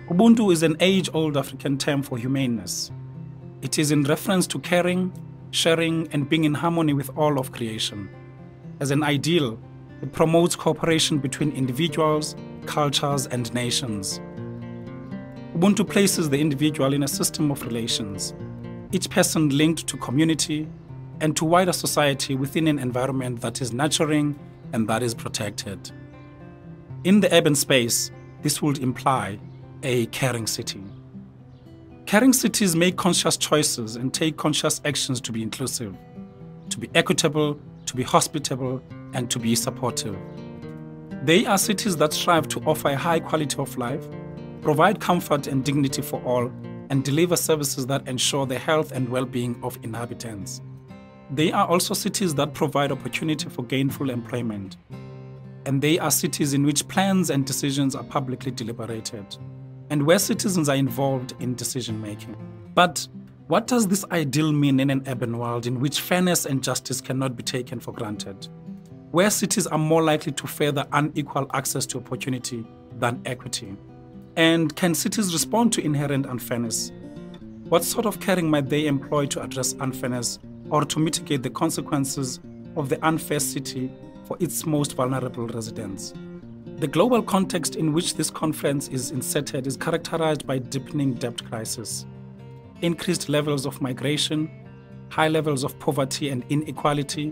Ubuntu is an age-old African term for humaneness. It is in reference to caring, sharing, and being in harmony with all of creation. As an ideal, it promotes cooperation between individuals, cultures, and nations. Ubuntu places the individual in a system of relations, each person linked to community and to wider society within an environment that is nurturing and that is protected. In the urban space, this would imply a caring city. Caring cities make conscious choices and take conscious actions to be inclusive, to be equitable, to be hospitable, and to be supportive. They are cities that strive to offer a high quality of life, provide comfort and dignity for all, and deliver services that ensure the health and well-being of inhabitants. They are also cities that provide opportunity for gainful employment. And they are cities in which plans and decisions are publicly deliberated, and where citizens are involved in decision-making. But what does this ideal mean in an urban world in which fairness and justice cannot be taken for granted? Where cities are more likely to favor unequal access to opportunity than equity? And can cities respond to inherent unfairness? What sort of caring might they employ to address unfairness or to mitigate the consequences of the unfair city for its most vulnerable residents? The global context in which this conference is inserted is characterized by deepening debt crisis, increased levels of migration, high levels of poverty and inequality,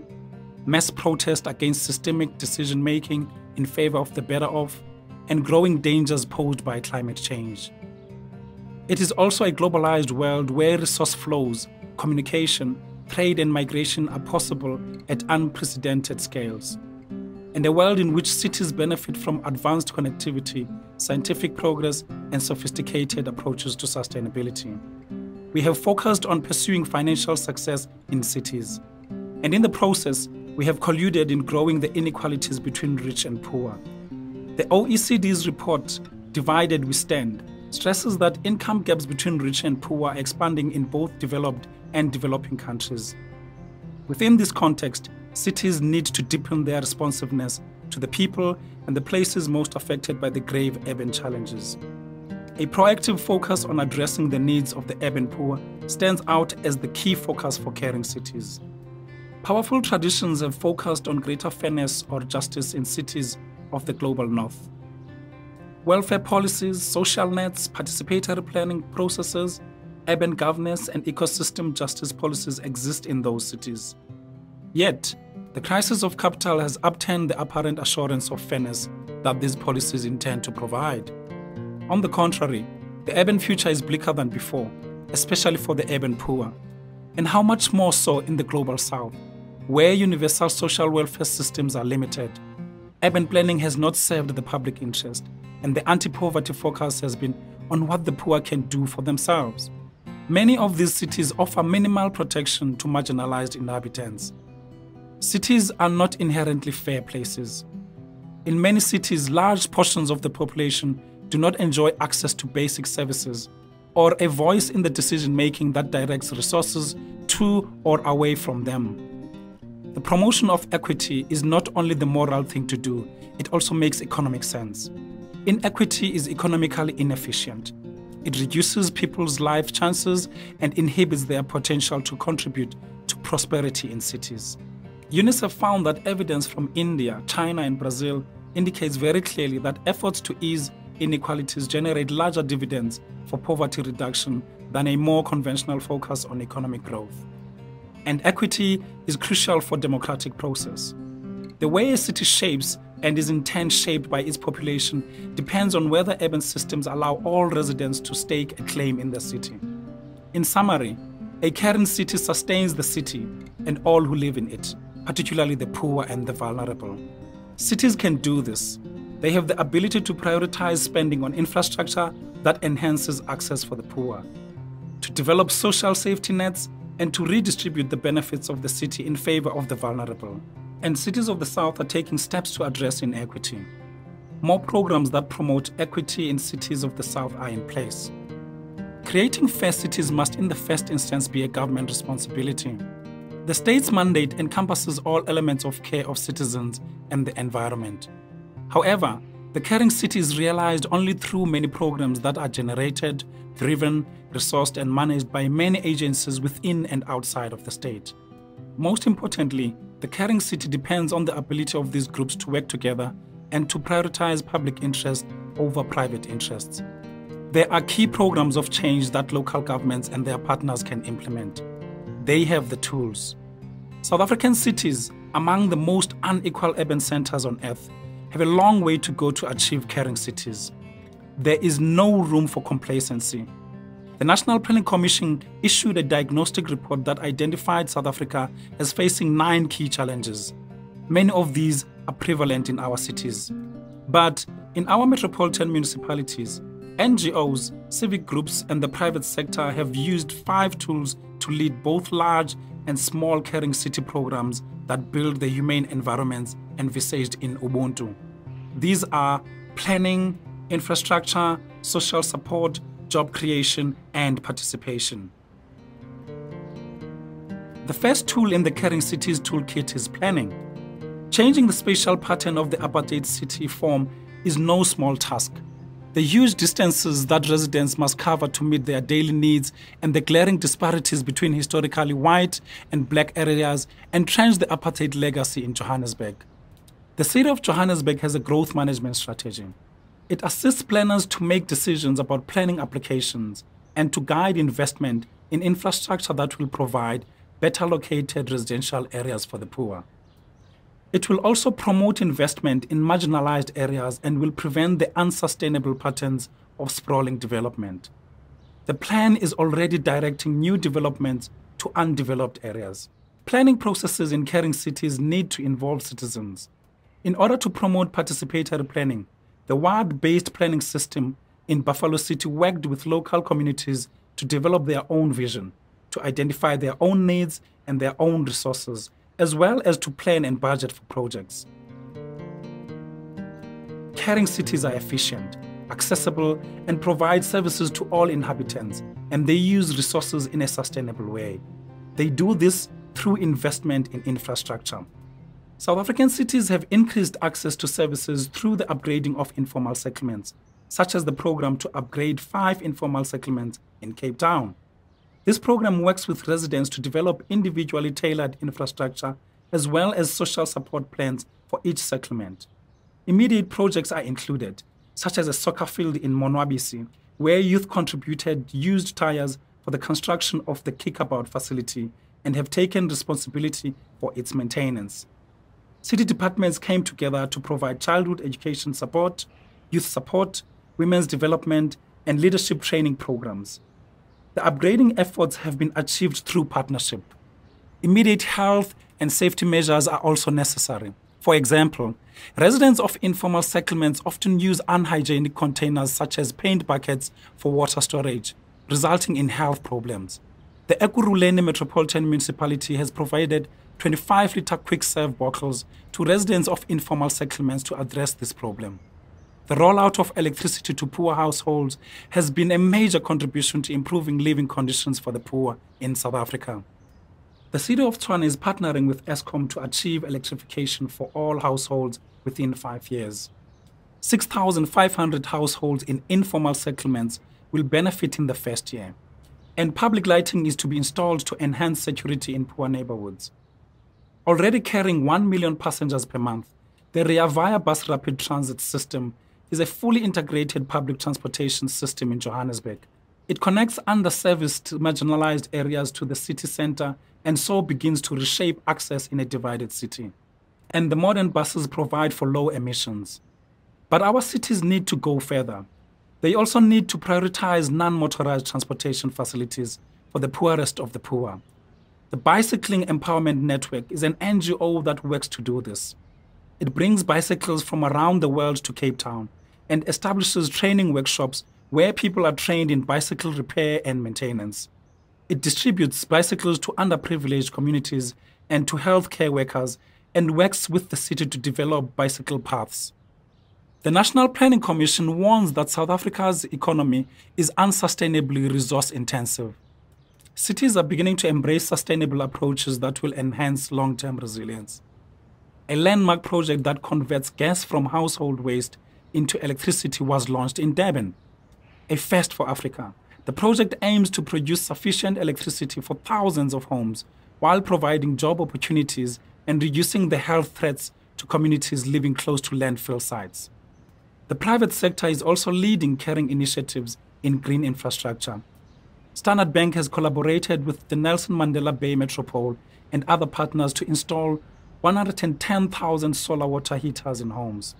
mass protest against systemic decision-making in favor of the better off, and growing dangers posed by climate change. It is also a globalized world where resource flows, communication, trade and migration are possible at unprecedented scales, and a world in which cities benefit from advanced connectivity, scientific progress, and sophisticated approaches to sustainability. We have focused on pursuing financial success in cities, and in the process, we have colluded in growing the inequalities between rich and poor. The OECD's report, Divided We Stand, stresses that income gaps between rich and poor are expanding in both developed and developing countries. Within this context, cities need to deepen their responsiveness to the people and the places most affected by the grave urban challenges. A proactive focus on addressing the needs of the urban poor stands out as the key focus for caring cities. Powerful traditions have focused on greater fairness or justice in cities of the global north. Welfare policies, social nets, participatory planning processes, urban governance, and ecosystem justice policies exist in those cities. Yet, the crisis of capital has upturned the apparent assurance of fairness that these policies intend to provide. On the contrary, the urban future is bleaker than before, especially for the urban poor, and how much more so in the global south, where universal social welfare systems are limited. Urban planning has not served the public interest, and the anti-poverty focus has been on what the poor can do for themselves. Many of these cities offer minimal protection to marginalized inhabitants. Cities are not inherently fair places. In many cities, large portions of the population do not enjoy access to basic services or a voice in the decision-making that directs resources to or away from them. The promotion of equity is not only the moral thing to do, it also makes economic sense. Inequity is economically inefficient. It reduces people's life chances and inhibits their potential to contribute to prosperity in cities. UNICEF found that evidence from India, China, and Brazil indicates very clearly that efforts to ease inequalities generate larger dividends for poverty reduction than a more conventional focus on economic growth. And equity is crucial for democratic process. The way a city shapes and is in turn shaped by its population depends on whether urban systems allow all residents to stake a claim in the city. In summary, a caring city sustains the city and all who live in it, particularly the poor and the vulnerable. Cities can do this. They have the ability to prioritize spending on infrastructure that enhances access for the poor, to develop social safety nets, and to redistribute the benefits of the city in favor of the vulnerable. And cities of the South are taking steps to address inequity. More programs that promote equity in cities of the South are in place. Creating fair cities must in the first instance be a government responsibility. The state's mandate encompasses all elements of care of citizens and the environment. However, The caring city is realized only through many programs that are generated, driven, resourced, and managed by many agencies within and outside of the state. Most importantly, the caring city depends on the ability of these groups to work together and to prioritize public interest over private interests. There are key programs of change that local governments and their partners can implement. They have the tools. South African cities, among the most unequal urban centers on earth, have a long way to go to achieve caring cities. There is no room for complacency. The National Planning Commission issued a diagnostic report that identified South Africa as facing 9 key challenges. Many of these are prevalent in our cities. But in our metropolitan municipalities, NGOs, civic groups, and the private sector have used 5 tools to lead both large and small caring city programs that build the humane environments envisaged in Ubuntu. These are planning, infrastructure, social support, job creation, and participation. The first tool in the Caring Cities toolkit is planning. Changing the spatial pattern of the apartheid city form is no small task. The huge distances that residents must cover to meet their daily needs and the glaring disparities between historically white and black areas entrench the apartheid legacy in Johannesburg. The city of Johannesburg has a growth management strategy. It assists planners to make decisions about planning applications and to guide investment in infrastructure that will provide better located residential areas for the poor. It will also promote investment in marginalized areas and will prevent the unsustainable patterns of sprawling development. The plan is already directing new developments to undeveloped areas. Planning processes in caring cities need to involve citizens. In order to promote participatory planning, the ward-based planning system in Buffalo City worked with local communities to develop their own vision, to identify their own needs and their own resources, as well as to plan and budget for projects. Caring cities are efficient, accessible, and provide services to all inhabitants, and they use resources in a sustainable way. They do this through investment in infrastructure. South African cities have increased access to services through the upgrading of informal settlements, such as the program to upgrade 5 informal settlements in Cape Town. This program works with residents to develop individually tailored infrastructure as well as social support plans for each settlement. Immediate projects are included, such as a soccer field in Monwabisi, where youth contributed used tires for the construction of the kickabout facility and have taken responsibility for its maintenance. City departments came together to provide childhood education support, youth support, women's development, and leadership training programs. The upgrading efforts have been achieved through partnership. Immediate health and safety measures are also necessary. For example, residents of informal settlements often use unhygienic containers such as paint buckets for water storage, resulting in health problems. The Ekurhuleni Metropolitan Municipality has provided 25-liter quick-serve bottles to residents of informal settlements to address this problem. The rollout of electricity to poor households has been a major contribution to improving living conditions for the poor in South Africa. The City of Tshwane is partnering with Eskom to achieve electrification for all households within 5 years. 6,500 households in informal settlements will benefit in the first year, and public lighting is to be installed to enhance security in poor neighborhoods. Already carrying 1 million passengers per month, the Rea Vaya Bus Rapid Transit System is a fully integrated public transportation system in Johannesburg. It connects underserviced, marginalized areas to the city center and so begins to reshape access in a divided city. And the modern buses provide for low emissions. But our cities need to go further. They also need to prioritize non-motorized transportation facilities for the poorest of the poor. The Bicycling Empowerment Network is an NGO that works to do this. It brings bicycles from around the world to Cape Town and establishes training workshops where people are trained in bicycle repair and maintenance. It distributes bicycles to underprivileged communities and to healthcare workers and works with the city to develop bicycle paths. The National Planning Commission warns that South Africa's economy is unsustainably resource-intensive. Cities are beginning to embrace sustainable approaches that will enhance long-term resilience. A landmark project that converts gas from household waste into electricity was launched in Durban, a first for Africa. The project aims to produce sufficient electricity for thousands of homes while providing job opportunities and reducing the health threats to communities living close to landfill sites. The private sector is also leading caring initiatives in green infrastructure. Standard Bank has collaborated with the Nelson Mandela Bay Metropole and other partners to install 110,000 solar water heaters in homes.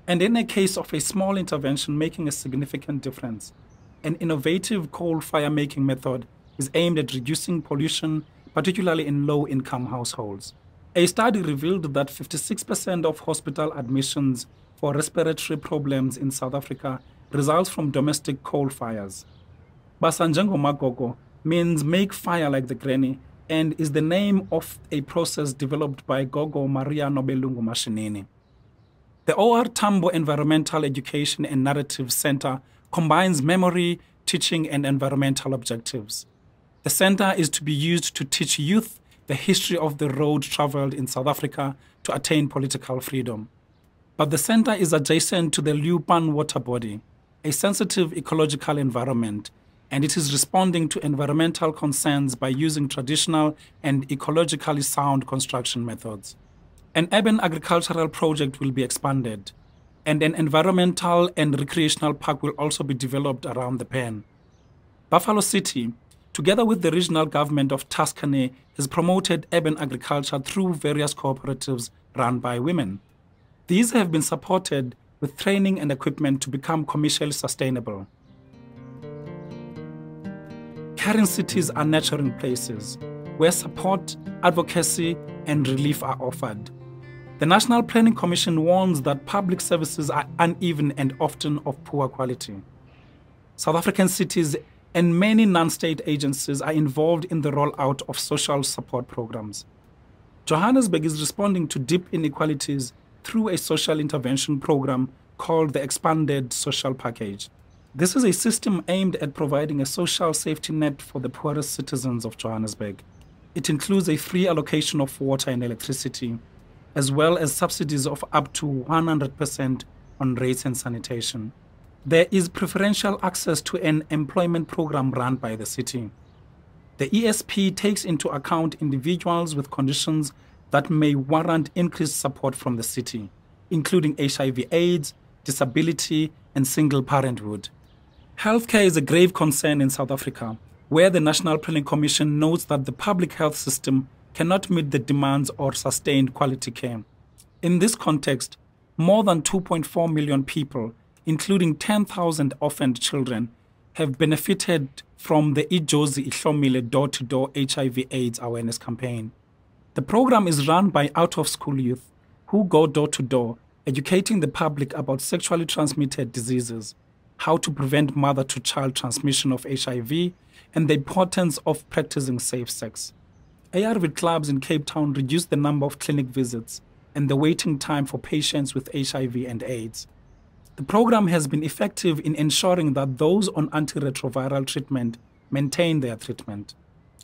And in a case of a small intervention making a significant difference, an innovative coal fire-making method is aimed at reducing pollution, particularly in low-income households. A study revealed that 56% of hospital admissions for respiratory problems in South Africa results from domestic coal fires. Basanjango Magogo means make fire like the granny and is the name of a process developed by Gogo Maria Nobelungu Mashinini. The O.R. Tambo Environmental Education and Narrative Center combines memory, teaching, and environmental objectives. The center is to be used to teach youth the history of the road traveled in South Africa to attain political freedom. But the center is adjacent to the Leeupan water body, a sensitive ecological environment, and it is responding to environmental concerns by using traditional and ecologically sound construction methods. An urban agricultural project will be expanded, and an environmental and recreational park will also be developed around the pen. Buffalo City, together with the regional government of Tuscany, has promoted urban agriculture through various cooperatives run by women. These have been supported with training and equipment to become commercially sustainable. Caring cities are nurturing places where support, advocacy, and relief are offered. The National Planning Commission warns that public services are uneven and often of poor quality. South African cities and many non-state agencies are involved in the rollout of social support programs. Johannesburg is responding to deep inequalities through a social intervention program called the Expanded Social Package. This is a system aimed at providing a social safety net for the poorest citizens of Johannesburg. It includes a free allocation of water and electricity, as well as subsidies of up to 100% on rates and sanitation. There is preferential access to an employment program run by the city. The ESP takes into account individuals with conditions that may warrant increased support from the city, including HIV/AIDS, disability, and single parenthood. Healthcare is a grave concern in South Africa, where the National Planning Commission notes that the public health system cannot meet the demands or sustain quality care. In this context, more than 2.4 million people, including 10,000 orphaned children, have benefited from the Ijozi Ihlomile door-to-door HIV/AIDS awareness campaign. The program is run by out-of-school youth who go door-to-door, educating the public about sexually transmitted diseases, how to prevent mother-to-child transmission of HIV, and the importance of practicing safe sex. ARV clubs in Cape Town reduced the number of clinic visits and the waiting time for patients with HIV and AIDS. The program has been effective in ensuring that those on antiretroviral treatment maintain their treatment.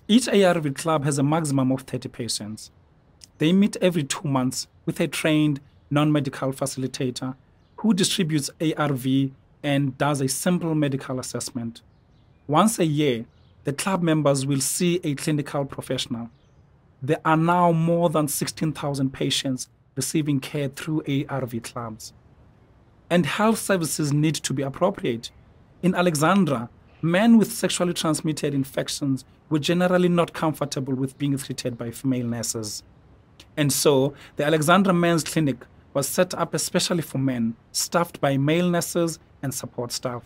Each ARV club has a maximum of 30 patients. They meet every 2 months with a trained non-medical facilitator who distributes ARV and does a simple medical assessment. Once a year, the club members will see a clinical professional. There are now more than 16,000 patients receiving care through ARV clubs. And health services need to be appropriate. In Alexandra, men with sexually transmitted infections were generally not comfortable with being treated by female nurses. And so, the Alexandra Men's Clinic was set up especially for men, staffed by male nurses and support staff.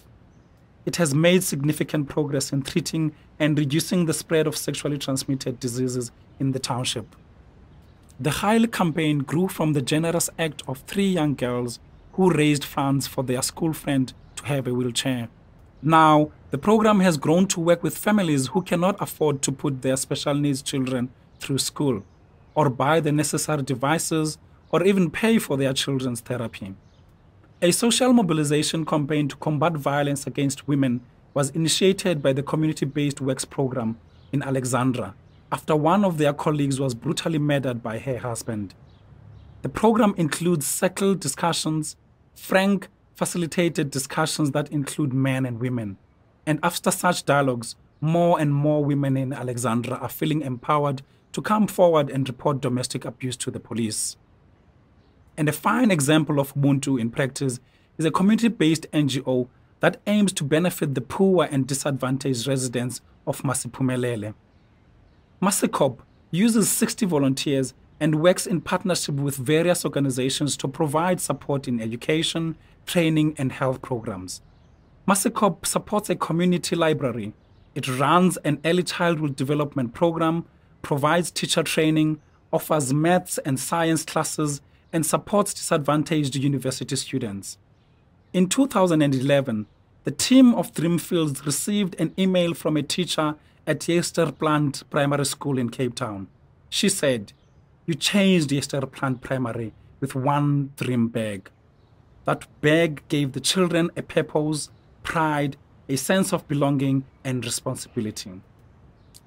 It has made significant progress in treating and reducing the spread of sexually transmitted diseases in the township. The Haile campaign grew from the generous act of 3 young girls who raised funds for their school friend to have a wheelchair. Now, the program has grown to work with families who cannot afford to put their special needs children through school, or buy the necessary devices, or even pay for their children's therapy. A social mobilization campaign to combat violence against women was initiated by the Community-Based Works program in Alexandra after one of their colleagues was brutally murdered by her husband. The program includes circle discussions, frank, facilitated discussions that include men and women. And after such dialogues, more and more women in Alexandra are feeling empowered to come forward and report domestic abuse to the police. And a fine example of Ubuntu in practice is a community-based NGO that aims to benefit the poor and disadvantaged residents of Masiphumelele. Masikop uses 60 volunteers and works in partnership with various organizations to provide support in education, training, and health programs. Masikop supports a community library. It runs an early childhood development program, provides teacher training, offers maths and science classes, and supports disadvantaged university students. In 2011, the team of Dreamfields received an email from a teacher at Yesterplant Primary School in Cape Town. She said, "You changed Yesterplant Primary with one dream bag. That bag gave the children a purpose, pride, a sense of belonging, and responsibility."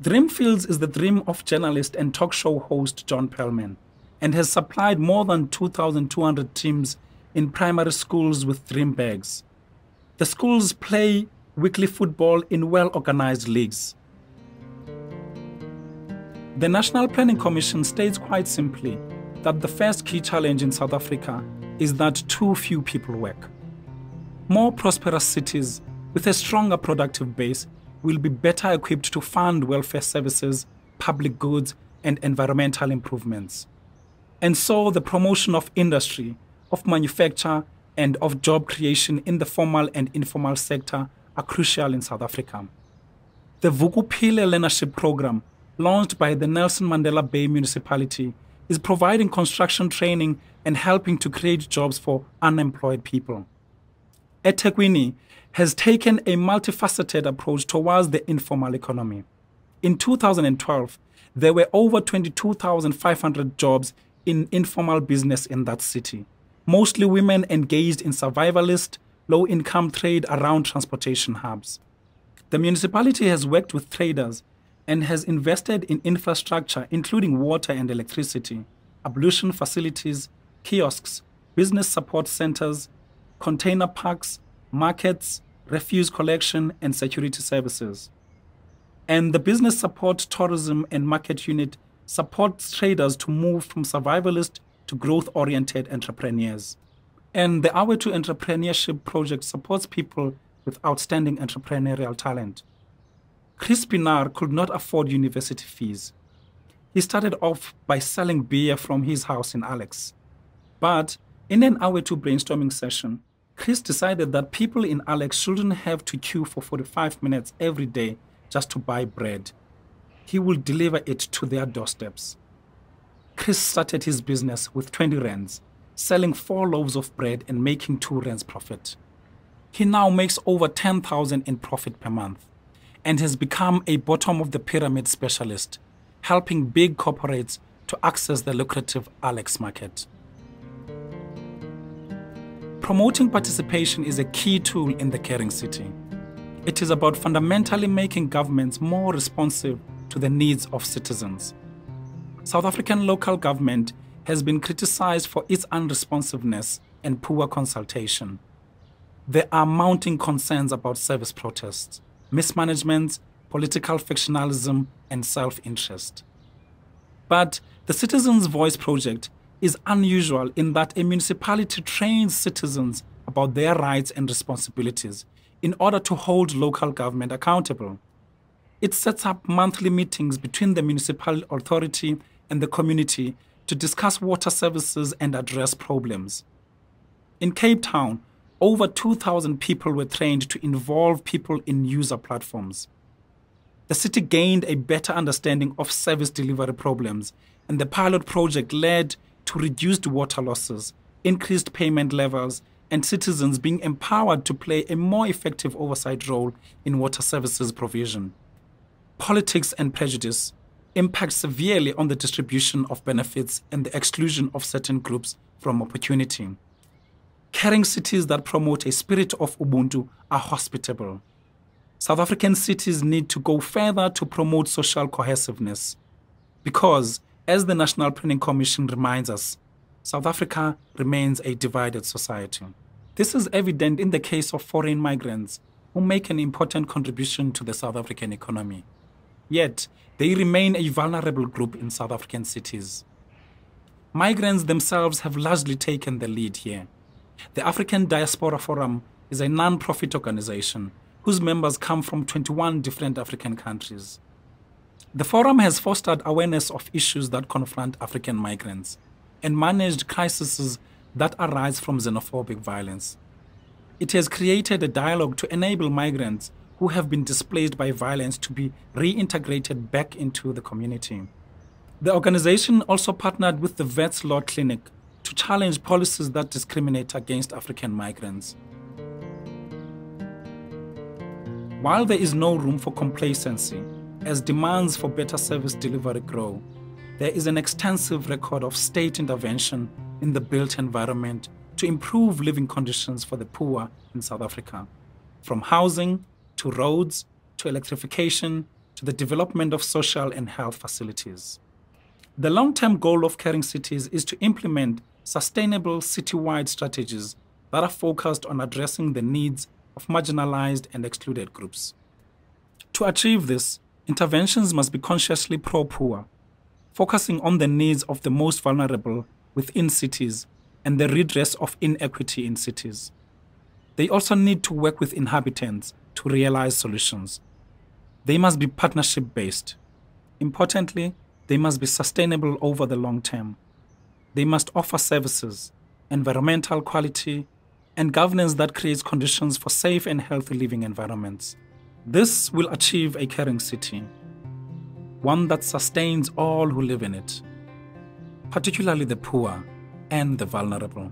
Dreamfields is the dream of journalist and talk show host John Perlman, and has supplied more than 2,200 teams in primary schools with dream bags. The schools play weekly football in well-organized leagues. The National Planning Commission states quite simply that the first key challenge in South Africa is that too few people work. More prosperous cities with a stronger productive base will be better equipped to fund welfare services, public goods, and environmental improvements. And so the promotion of industry, of manufacture, and of job creation in the formal and informal sector are crucial in South Africa. The Vukuphile Learnership Program, launched by the Nelson Mandela Bay Municipality, is providing construction training and helping to create jobs for unemployed people. eThekwini has taken a multifaceted approach towards the informal economy. In 2012, there were over 22,500 jobs in informal business in that city, mostly women engaged in survivalist, low-income trade around transportation hubs. The municipality has worked with traders and has invested in infrastructure including water and electricity, ablution facilities, kiosks, business support centers, container parks, markets, refuse collection, and security services. And the Business Support, Tourism and Market Unit supports traders to move from survivalist to growth-oriented entrepreneurs. And the Our to Entrepreneurship project supports people with outstanding entrepreneurial talent. Chris Pinar could not afford university fees. He started off by selling beer from his house in Alex. But in an Our to brainstorming session, Chris decided that people in Alex shouldn't have to queue for 45 minutes every day just to buy bread. He will deliver it to their doorsteps. Chris started his business with 20 rands, selling 4 loaves of bread and making 2 rands profit. He now makes over 10,000 in profit per month and has become a bottom-of-the-pyramid specialist, helping big corporates to access the lucrative Alex market. Promoting participation is a key tool in the caring city. It is about fundamentally making governments more responsive to the needs of citizens. South African local government has been criticized for its unresponsiveness and poor consultation. There are mounting concerns about service protests, mismanagement, political factionalism, and self-interest. But the Citizens' Voice project is unusual in that a municipality trains citizens about their rights and responsibilities in order to hold local government accountable. It sets up monthly meetings between the municipal authority and the community to discuss water services and address problems. In Cape Town, over 2,000 people were trained to involve people in user platforms. The city gained a better understanding of service delivery problems, and the pilot project led to reduced water losses, increased payment levels, and citizens being empowered to play a more effective oversight role in water services provision. Politics and prejudice impact severely on the distribution of benefits and the exclusion of certain groups from opportunity. Caring cities that promote a spirit of Ubuntu are hospitable. South African cities need to go further to promote social cohesiveness because, as the National Planning Commission reminds us, South Africa remains a divided society. This is evident in the case of foreign migrants who make an important contribution to the South African economy. Yet, they remain a vulnerable group in South African cities. Migrants themselves have largely taken the lead here. The African Diaspora Forum is a non-profit organization whose members come from 21 different African countries. The forum has fostered awareness of issues that confront African migrants and managed crises that arise from xenophobic violence. It has created a dialogue to enable migrants who have been displaced by violence to be reintegrated back into the community. The organization also partnered with the Vets Law Clinic to challenge policies that discriminate against African migrants. While there is no room for complacency, as demands for better service delivery grow, there is an extensive record of state intervention in the built environment to improve living conditions for the poor in South Africa, from housing to roads to electrification to the development of social and health facilities. The long-term goal of Caring Cities is to implement sustainable citywide strategies that are focused on addressing the needs of marginalized and excluded groups. To achieve this, interventions must be consciously pro-poor, focusing on the needs of the most vulnerable within cities and the redress of inequity in cities. They also need to work with inhabitants to realize solutions. They must be partnership-based. Importantly, they must be sustainable over the long term. They must offer services, environmental quality, and governance that creates conditions for safe and healthy living environments. This will achieve a caring city, one that sustains all who live in it, particularly the poor and the vulnerable.